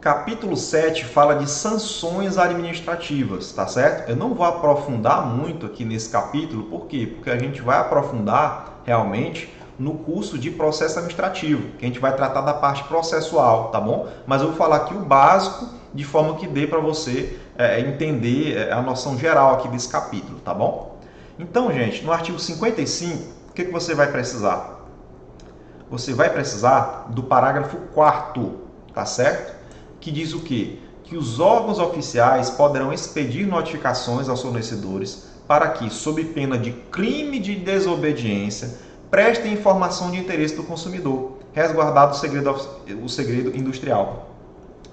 Capítulo 7 fala de sanções administrativas, tá certo? Eu não vou aprofundar muito aqui nesse capítulo, por quê? Porque a gente vai aprofundar realmente no curso de processo administrativo, que a gente vai tratar da parte processual, tá bom? Mas eu vou falar aqui o básico, de forma que dê para você entender a noção geral aqui desse capítulo, tá bom? Então, gente, no artigo 55, o que você vai precisar? Você vai precisar do parágrafo 4º, tá certo? Que diz o quê? Que os órgãos oficiais poderão expedir notificações aos fornecedores para que, sob pena de crime de desobediência, prestem informação de interesse do consumidor, resguardado o segredo industrial.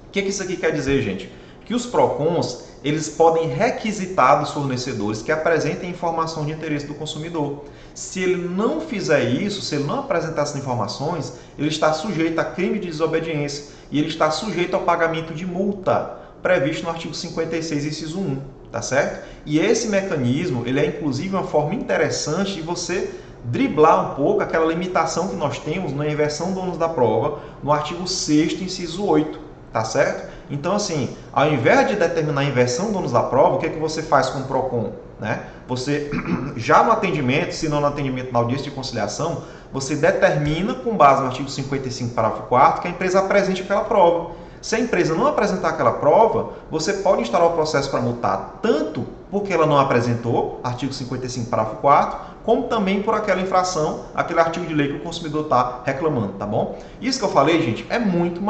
O que isso aqui quer dizer, gente? Que os PROCONs, eles podem requisitar dos fornecedores que apresentem informação de interesse do consumidor. Se ele não fizer isso, se ele não apresentar essas informações, ele está sujeito a crime de desobediência e ele está sujeito ao pagamento de multa, previsto no artigo 56, inciso 1, tá certo? E esse mecanismo, ele é inclusive uma forma interessante de você driblar um pouco aquela limitação que nós temos na inversão do ônus da prova, no artigo 6º, inciso 8, tá certo? Então, assim, ao invés de determinar a inversão do ônus da prova, o que é que você faz com o PROCON? Né? Você, já no atendimento, se não no atendimento na audiência de conciliação, você determina, com base no artigo 55, parágrafo 4º, que a empresa apresente aquela prova. Se a empresa não apresentar aquela prova, você pode instaurar o processo para multar, tanto porque ela não apresentou, artigo 55, parágrafo 4º, como também por aquela infração, aquele artigo de lei que o consumidor está reclamando, tá bom? Isso que eu falei, gente, é muito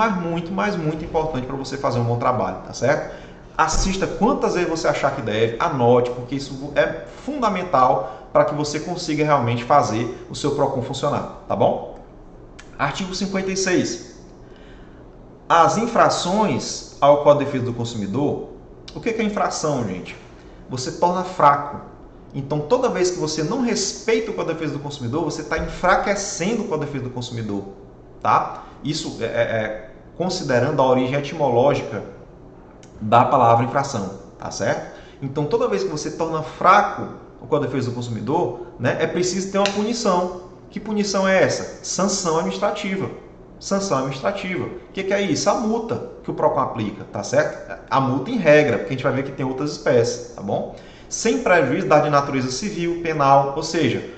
importante para você fazer um bom trabalho, tá certo? Assista quantas vezes você achar que deve, anote, porque isso é fundamental para que você consiga realmente fazer o seu PROCON funcionar, tá bom? Artigo 56. As infrações ao Código de Defesa do Consumidor, o que é infração, gente? Você torna fraco. Então, toda vez que você não respeita o Código de Defesa do Consumidor, você está enfraquecendo o Código de Defesa do Consumidor, tá? Isso considerando a origem etimológica da palavra infração, tá certo? Então, toda vez que você torna fraco o Código de Defesa do Consumidor, né, é preciso ter uma punição. Que punição é essa? Sanção administrativa. Sanção administrativa. O que é isso? A multa que o PROCON aplica, tá certo? A multa em regra, porque a gente vai ver que tem outras espécies, tá bom? Sem prejuízo da de natureza civil, penal, ou seja,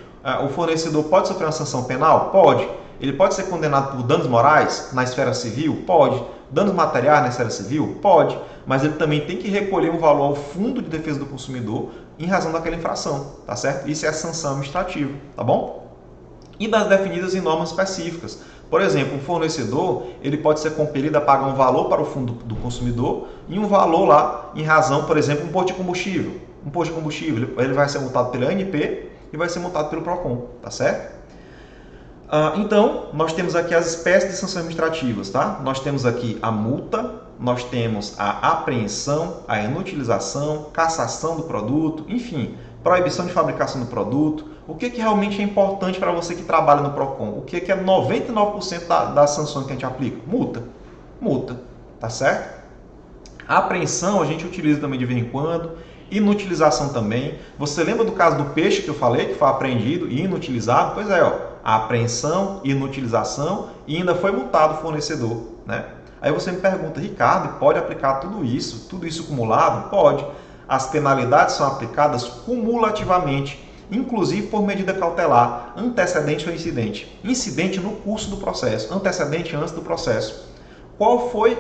o fornecedor pode sofrer uma sanção penal? Pode. Ele pode ser condenado por danos morais na esfera civil? Pode. Danos materiais na esfera civil? Pode. Mas ele também tem que recolher um valor ao Fundo de Defesa do Consumidor em razão daquela infração, tá certo? Isso é a sanção administrativa, tá bom? E das definidas em normas específicas. Por exemplo, um fornecedor ele pode ser compelido a pagar um valor para o Fundo do Consumidor e um valor lá em razão, por exemplo, um posto de combustível. Um posto de combustível, ele vai ser multado pela ANP e vai ser multado pelo PROCON, tá certo? Então, nós temos aqui as espécies de sanções administrativas, tá? Nós temos aqui a multa, nós temos a apreensão, a inutilização, cassação do produto, enfim, proibição de fabricação do produto. O que realmente é importante para você que trabalha no PROCON? O que é 99% das sanções que a gente aplica? Multa. Multa, tá certo? A apreensão a gente utiliza também de vez em quando. Inutilização também. Você lembra do caso do peixe que eu falei, que foi apreendido e inutilizado? Pois é, ó, a apreensão, inutilização e ainda foi multado o fornecedor, né? Aí você me pergunta, Ricardo, pode aplicar tudo isso acumulado? Pode. As penalidades são aplicadas cumulativamente, inclusive por medida cautelar, antecedente ou incidente. Incidente no curso do processo, antecedente antes do processo. Qual foi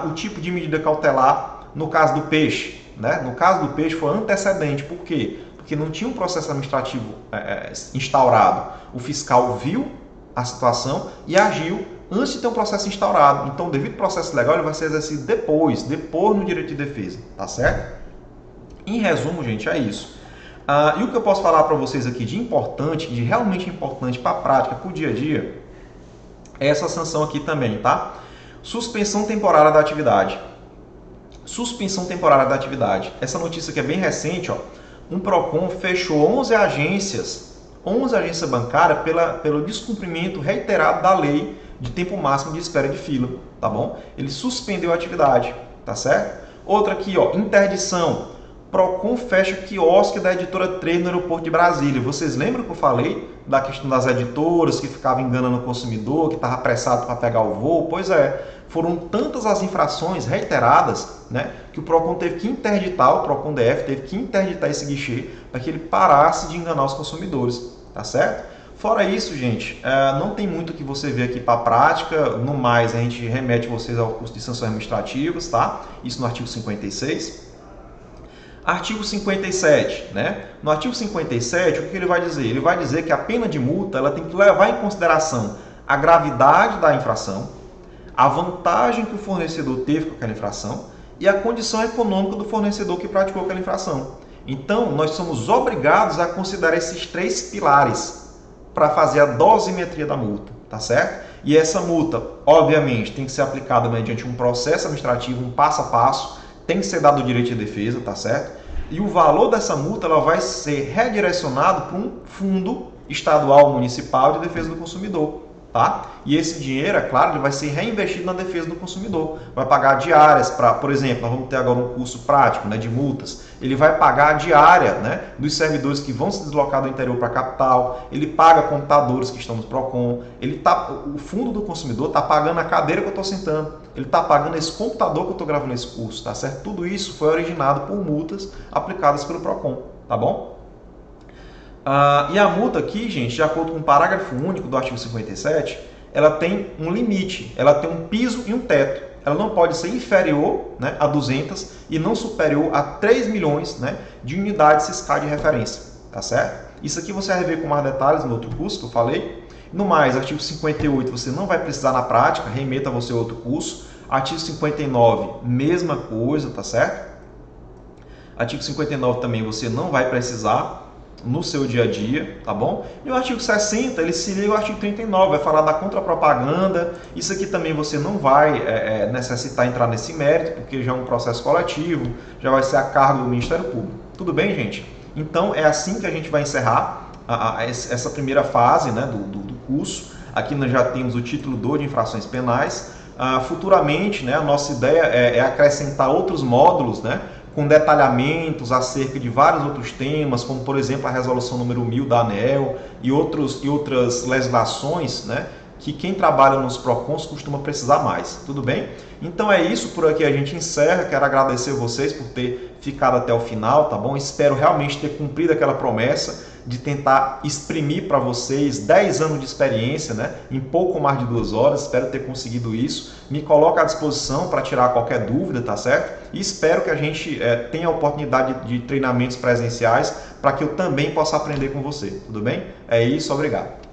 o tipo de medida cautelar no caso do peixe? Né? No caso do peixe foi antecedente. Por quê? Porque não tinha um processo administrativo instaurado. O fiscal viu a situação e agiu antes de ter um processo instaurado. Então, devido ao processo legal, ele vai ser exercido depois no direito de defesa. Tá certo? Em resumo, gente, é isso. E o que eu posso falar para vocês aqui de importante, de realmente importante para a prática, para o dia a dia, é essa sanção aqui também, tá? Suspensão temporária da atividade. Suspensão temporária da atividade. Essa notícia aqui é bem recente, ó. Um PROCON fechou 11 agências bancárias pelo descumprimento reiterado da lei de tempo máximo de espera de fila, tá bom? Ele suspendeu a atividade, tá certo? Outra aqui, ó, interdição. Procon fecha quiosque da editora 3 no aeroporto de Brasília. Vocês lembram que eu falei da questão das editoras que ficavam enganando o consumidor, que estava apressado para pegar o voo? Pois é, foram tantas as infrações reiteradas, né, que o Procon teve que interditar, o Procon DF teve que interditar esse guichê para que ele parasse de enganar os consumidores, tá certo? Fora isso, gente, não tem muito que você ver aqui para a prática. No mais, a gente remete vocês ao curso de sanções administrativas, tá? Isso no artigo 56. Artigo 57, né? No artigo 57, o que ele vai dizer? Ele vai dizer que a pena de multa ela tem que levar em consideração a gravidade da infração, a vantagem que o fornecedor teve com aquela infração e a condição econômica do fornecedor que praticou aquela infração. Então, nós somos obrigados a considerar esses três pilares para fazer a dosimetria da multa, tá certo? E essa multa, obviamente, tem que ser aplicada mediante um processo administrativo, um passo a passo, tem que ser dado o direito de defesa, tá certo? E o valor dessa multa ela vai ser redirecionado para um fundo estadual municipal de defesa do consumidor, tá? E esse dinheiro, é claro, ele vai ser reinvestido na defesa do consumidor. Vai pagar diárias para, por exemplo, nós vamos ter agora um curso prático, né, de multas. Ele vai pagar a diária, né, dos servidores que vão se deslocar do interior para a capital. Ele paga computadores que estão no Procon. O fundo do consumidor está pagando a cadeira que eu estou sentando. Ele está pagando esse computador que eu estou gravando esse curso, tá certo? Tudo isso foi originado por multas aplicadas pelo Procon, tá bom? E a multa aqui, gente, de acordo com o parágrafo único do artigo 57, ela tem um limite, ela tem um piso e um teto. Ela não pode ser inferior, né, a 200 e não superior a 3 milhões, né, de unidades fiscais de referência, tá certo? Isso aqui você vai ver com mais detalhes no outro curso que eu falei. No mais, artigo 58 você não vai precisar na prática, remeta você a outro curso. Artigo 59, mesma coisa, tá certo? Artigo 59 também você não vai precisar no seu dia a dia, tá bom? E o artigo 60, ele se liga ao artigo 39, vai falar da contrapropaganda. Isso aqui também você não vai necessitar entrar nesse mérito, porque já é um processo coletivo, já vai ser a cargo do Ministério Público. Tudo bem, gente? Então, é assim que a gente vai encerrar essa primeira fase, né, do curso. Aqui nós já temos o título 2 de infrações penais. Futuramente, né, a nossa ideia é acrescentar outros módulos, né, com detalhamentos acerca de vários outros temas, como por exemplo a resolução número 1000 da ANEEL e outras legislações, né, que quem trabalha nos PROCONs costuma precisar mais. Tudo bem? Então é isso, por aqui a gente encerra. Quero agradecer vocês por ter ficado até o final, tá bom? Espero realmente ter cumprido aquela promessa de tentar exprimir para vocês 10 anos de experiência, né, em pouco mais de 2 horas. Espero ter conseguido isso. Me coloco à disposição para tirar qualquer dúvida, tá certo? E espero que a gente tenha a oportunidade de treinamentos presenciais para que eu também possa aprender com você. Tudo bem? É isso, obrigado.